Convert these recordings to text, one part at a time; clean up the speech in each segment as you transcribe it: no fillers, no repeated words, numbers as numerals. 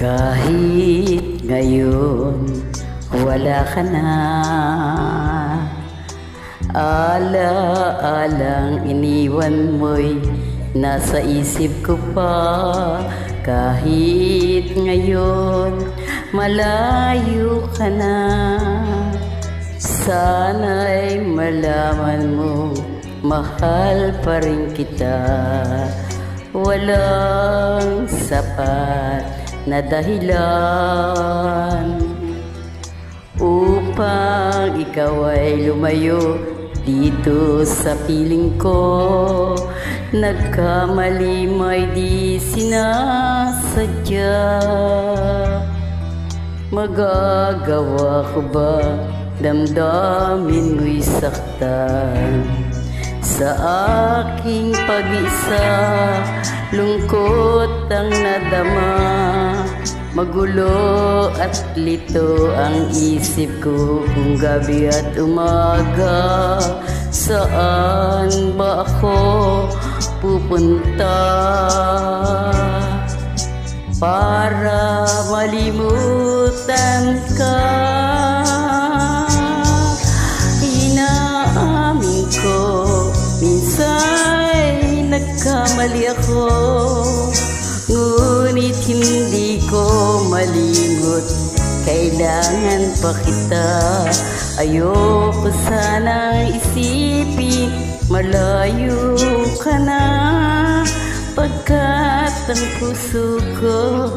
Kahit ngayon wala ka na, ala-alang iniwan mo'y nasa isip ko pa. Kahit ngayon malayo ka na, sana'y malaman mo mahal pa rin kita. Walang sapat na dahilan upang ikaw ay lumayo dito sa piling ko. Nagkamali may di sinasadya. Magagawa ko ba damdamin mo'y saktan? Sa aking pag-isa, lungkot ang nadama. Magulo at lito ang isip ko kung gabi at umaga. Saan ba ako pupunta para malimutan ka? Inaamin ko minsa'y nagkamali ako, ngunit hindi ko malimot. Kailangan pa kita. Ayoko sanang isipin malayo ka na, pagkat ang puso ko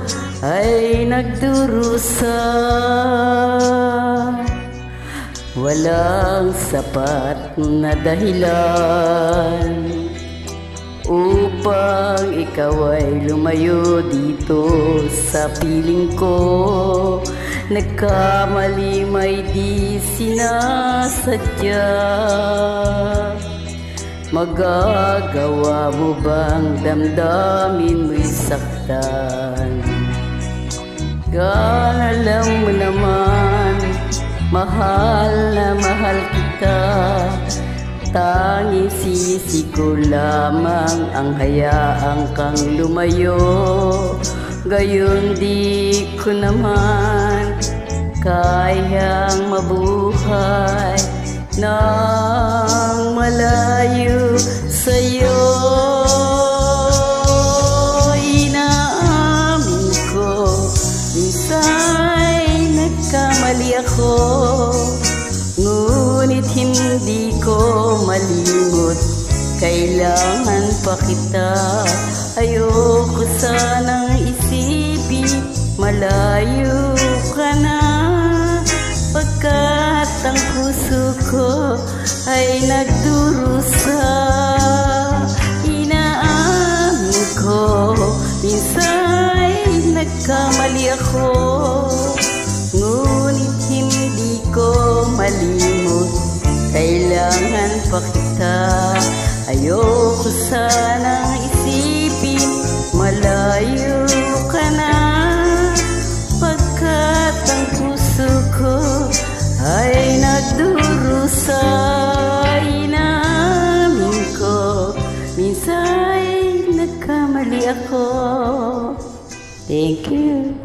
ay nagdurusa. Walang sapat na dahilan upang ikaw ay lumayo dito sa piling ko. Nagkamali may di sinasadya. Magagawa mo bang damdamin mo'y saktan? Alam mo naman mahal na mahal kita. Tanging sisi ko lamang ang hayaang kang lumayo. Gayon di ko naman kayang mabuhay nang malayo sa'yo. Inaamin ko minsa'y nagkamali ako, ngunit hindi ko malimot. Kailangan pa kita. Ayoko sanang isipin malayo ka na, pagkat ang puso ko ay nagdurusa. Inaamin ko minsa'y nagkamali ako, ngunit hindi ko malimot. Kailangan pa kita. Ayoko sanang isipin malayo ka na, pagkat ang puso ko ay nagdurusa. Inaamin ko minsa'y nagkamali ako. Thank you.